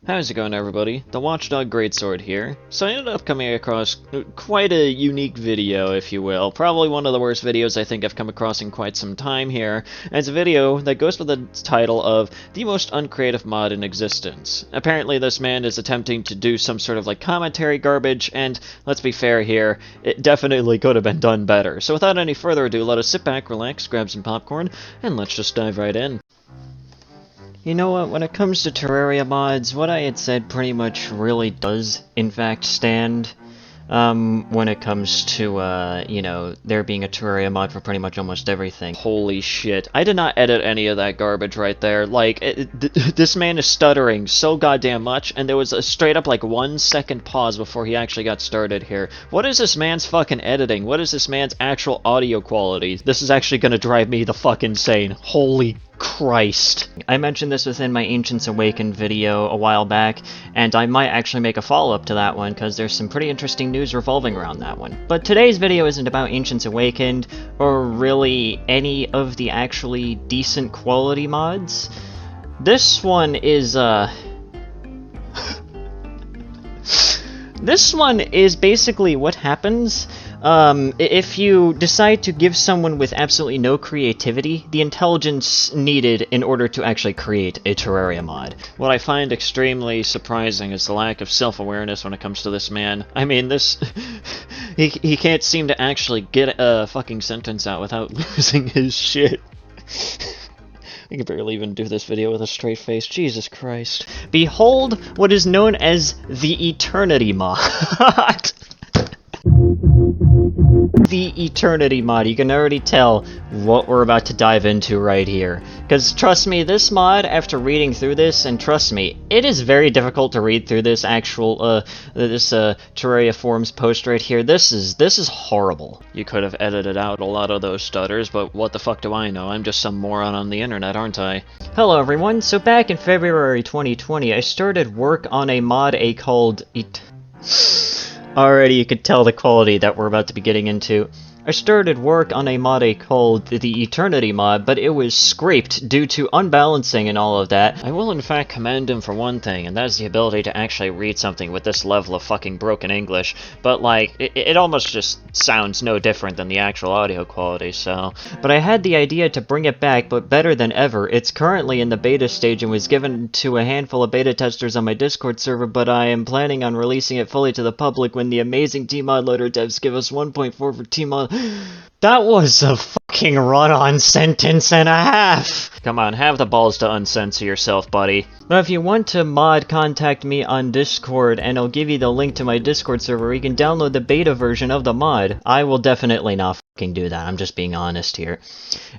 How's it going, everybody? The Watchdog Greatsword here. So I ended up coming across quite a unique video, if you will. Probably one of the worst videos I think I've come across in quite some time here. And it's a video that goes with the title of The Most Uncreative Mod in Existence. Apparently this man is attempting to do some sort of like commentary garbage, and let's be fair here, it definitely could have been done better. So without any further ado, let us sit back, relax, grab some popcorn, and let's just dive right in. You know what, when it comes to Terraria mods, what I had said pretty much really does, in fact, stand, when it comes to, you know, there being a Terraria mod for pretty much almost everything. Holy shit, I did not edit any of that garbage right there. Like, this man is stuttering so goddamn much, and there was a straight up, like, 1 second pause before he actually got started here. What is this man's fucking editing? What is this man's actual audio quality? This is actually gonna drive me the fuck insane. Holy Christ. I mentioned this within my Ancients Awakened video a while back, and I might actually make a follow-up to that one, because there's some pretty interesting news revolving around that one. But today's video isn't about Ancients Awakened, or really any of the actually decent quality mods. This one is, this one is basically what happens if you decide to give someone with absolutely no creativity the intelligence needed in order to actually create a Terraria mod. What I find extremely surprising is the lack of self-awareness when it comes to this man. I mean, this... he can't seem to actually get a fucking sentence out without losing his shit. I can barely even do this video with a straight face. Jesus Christ. Behold what is known as the Eternity mod. The Eternity mod. You can already tell what we're about to dive into right here. Because trust me, this mod, after reading through this, and trust me, it is very difficult to read through this actual, Terraria forums post right here. This is horrible. You could have edited out a lot of those stutters, but what the fuck do I know? I'm just some moron on the internet, aren't I? Hello everyone, so back in February 2020, I started work on a mod called Already you could tell the quality that we're about to be getting into. I started work on a mod called the Eternity mod, but it was scraped due to unbalancing and all of that. I will in fact commend him for one thing, and that is the ability to actually read something with this level of fucking broken English, but like, it almost just sounds no different than the actual audio quality, so... But I had the idea to bring it back, but better than ever. It's currently in the beta stage and was given to a handful of beta testers on my Discord server, but I am planning on releasing it fully to the public when the amazing Tmod loader devs give us 1.4 for Tmod. That was a fucking run-on sentence and a half! Come on, have the balls to uncensor yourself, buddy. But if you want to mod, contact me on Discord, and I'll give you the link to my Discord server where you can download the beta version of the mod. I will definitely not fucking do that, I'm just being honest here.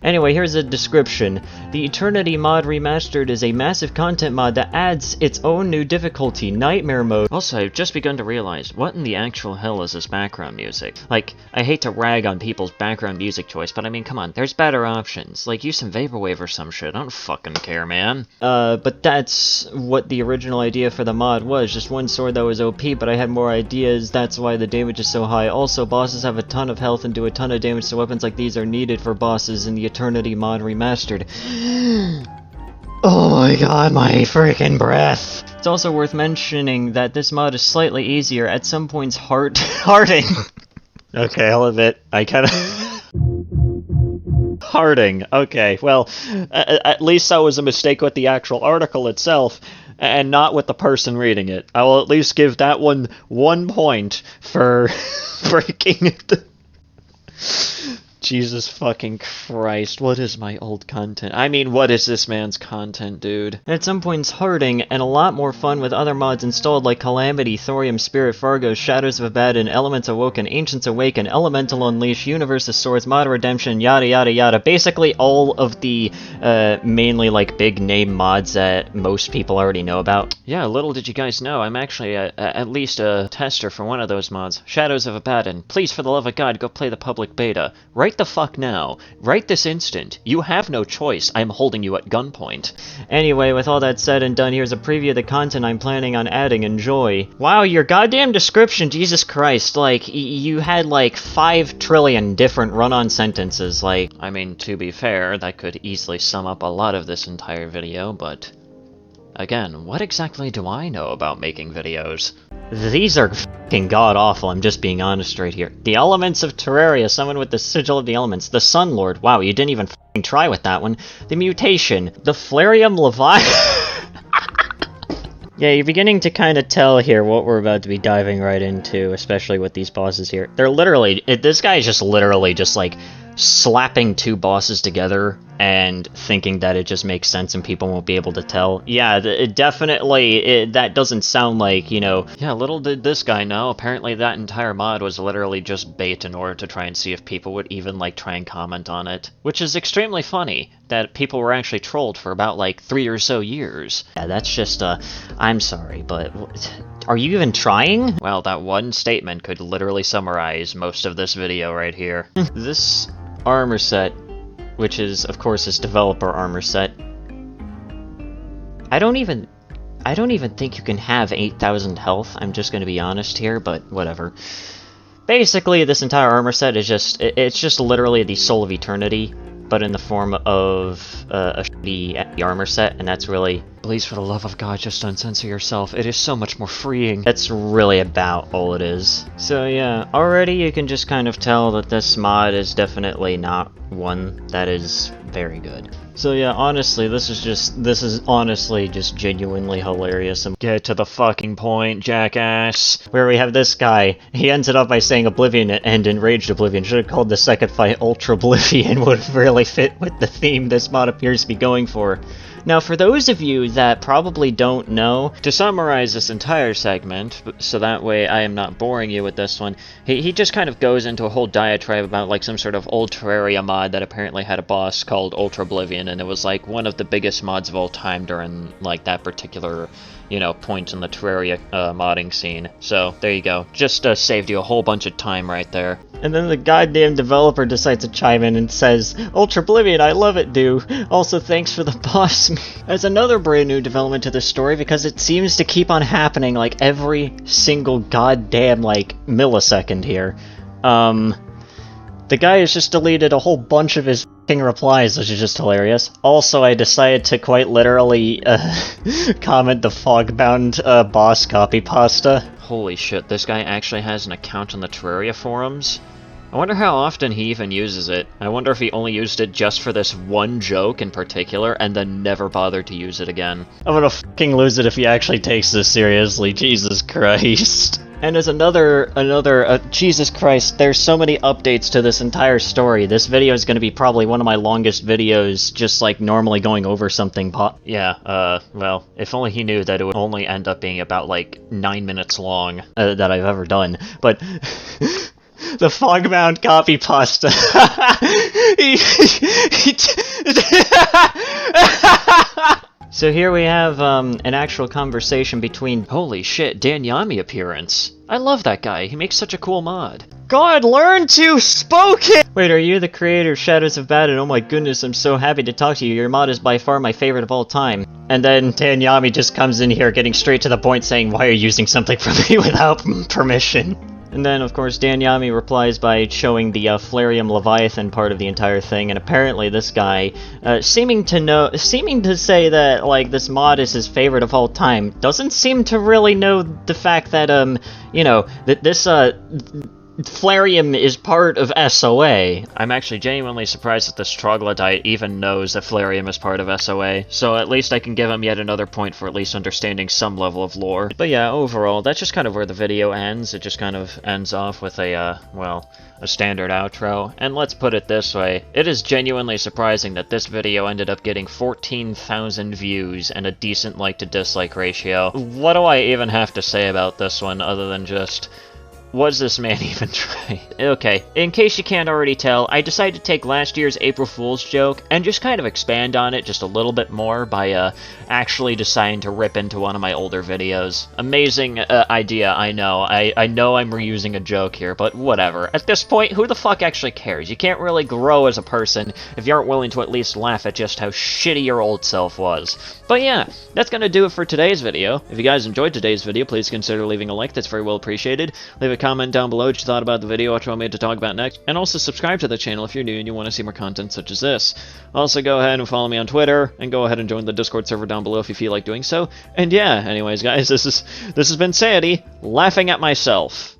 Anyway, here's a description. The Eternity mod Remastered is a massive content mod that adds its own new difficulty, Nightmare Mode. Also, I've just begun to realize, what in the actual hell is this background music? Like, I hate to rag on people's background music choice, but I mean, come on, there's better options. Like, use some Vaporwave or some shit, I don't fucking care, man. But that's what the original idea for the mod was, just one sword that was OP, but I had more ideas, that's why the damage is so high. Also, bosses have a ton of health and do a ton of damage, so weapons like these are needed for bosses in the Eternity mod Remastered. Oh my god, my freaking breath! It's also worth mentioning that this mod is slightly easier, at some points harding. Okay, I'll admit, I kinda... Harding, okay, well, at least that was a mistake with the actual article itself, and not with the person reading it. I will at least give that one 1 point for breaking it. Jesus fucking Christ, what is my old content? I mean, what is this man's content, dude? At some points harding, and a lot more fun with other mods installed like Calamity, Thorium, Spirit, Fargo, Shadows of Abaddon, Elements Awoken, Ancients Awaken, Elemental Unleash, Universe of Swords, Mod Redemption, yada yada yada. Basically all of the, mainly like big name mods that most people already know about. Yeah, little did you guys know, I'm actually at least a tester for one of those mods. Shadows of Abaddon. Please, for the love of God, go play the public beta. Right the fuck now. Right this instant. You have no choice. I'm holding you at gunpoint. Anyway, with all that said and done, here's a preview of the content I'm planning on adding. Enjoy. Wow, your goddamn description, Jesus Christ. Like, you had like 5 trillion different run-on sentences. Like, I mean, to be fair, that could easily sum up a lot of this entire video, but... Again, what exactly do I know about making videos? These are fucking god-awful, I'm just being honest right here. The elements of Terraria, someone with the sigil of the elements. The Sun Lord, wow, you didn't even fucking try with that one. The mutation. The Flarium Leviathan. Yeah, you're beginning to kind of tell here what we're about to be diving right into, especially with these bosses here. They're literally, this guy is just literally just like slapping two bosses together and thinking that it just makes sense and people won't be able to tell. Yeah, it definitely, that doesn't sound like, you know, yeah, little did this guy know, apparently that entire mod was literally just bait in order to try and see if people would even, like, try and comment on it. Which is extremely funny, that people were actually trolled for about, like, 3 or so years. Yeah, that's just, I'm sorry, but are you even trying? Well, that one statement could literally summarize most of this video right here. This armor set, which is, of course, his developer armor set. I don't even think you can have 8,000 health, I'm just gonna be honest here, but whatever. Basically, this entire armor set is just, it's just literally the Soul of Eternity, but in the form of a shitty armor set, and that's really, please for the love of God, just uncensor yourself, it is so much more freeing. That's really about all it is. So yeah, already you can just kind of tell that this mod is definitely not one that is very good. So yeah, honestly, this is honestly just genuinely hilarious. And get to the fucking point, jackass. Where we have this guy, he ends it up by saying Oblivion and Enraged Oblivion. Should have called the second fight Ultra Oblivion, would really fit with the theme this mod appears to be going for. Now, for those of you that probably don't know, to summarize this entire segment, so that way I am not boring you with this one, he just kind of goes into a whole diatribe about, like, some sort of old Terraria mod that apparently had a boss called Ultra Oblivion, and it was, like, one of the biggest mods of all time during, like, that particular, you know, point in the Terraria modding scene. So, there you go. Just saved you a whole bunch of time right there. And then the goddamn developer decides to chime in and says, Ultra Oblivion, I love it, dude. Also, thanks for the boss. As another brand new development to this story, because it seems to keep on happening, like, every single goddamn, like, millisecond here. The guy has just deleted a whole bunch of his f***ing replies, which is just hilarious. Also, I decided to quite literally, comment the Fogbound, boss copy pasta. Holy shit, this guy actually has an account on the Terraria forums? I wonder how often he even uses it. I wonder if he only used it just for this one joke in particular, and then never bothered to use it again. I'm gonna fucking lose it if he actually takes this seriously, Jesus Christ. And as Jesus Christ, there's so many updates to this entire story. This video is gonna be probably one of my longest videos, just like normally going over something well, if only he knew that it would only end up being about like 9 minutes long, that I've ever done. But the Fogbound copy pasta. So here we have an actual conversation between, holy shit, Dan Yami appearance. I love that guy, he makes such a cool mod. God, learn to spoke it! Wait, are you the creator of Shadows of Baden? Oh my goodness, I'm so happy to talk to you. Your mod is by far my favorite of all time. And then Dan Yami just comes in here getting straight to the point saying, why are you using something from me without permission? And then, of course, Dan Yami replies by showing the Flarium Leviathan part of the entire thing, and apparently this guy, seeming to say that, like, this mod is his favorite of all time, doesn't seem to really know the fact that, you know, that this, Flarium is part of SOA. I'm actually genuinely surprised that this troglodyte even knows that Flarium is part of SOA, so at least I can give him yet another point for at least understanding some level of lore. But yeah, overall, that's just kind of where the video ends. It just kind of ends off with a, well, a standard outro. And let's put it this way, it is genuinely surprising that this video ended up getting 14,000 views and a decent like to dislike ratio. What do I even have to say about this one other than just, was this man even trying? Okay, in case you can't already tell, I decided to take last year's April Fool's joke and just kind of expand on it just a little bit more by actually deciding to rip into one of my older videos. Amazing idea, I know. I know I'm reusing a joke here, but whatever. At this point, who the fuck actually cares? You can't really grow as a person if you aren't willing to at least laugh at just how shitty your old self was. But yeah, that's gonna do it for today's video. If you guys enjoyed today's video, please consider leaving a like, that's very well appreciated. Leave a comment down below what you thought about the video, what you want me to talk about next, and also subscribe to the channel if you're new and you want to see more content such as this. Also, go ahead and follow me on Twitter, and go ahead and join the Discord server down below if you feel like doing so. And yeah, anyways, guys, this has been Sandy, laughing at myself.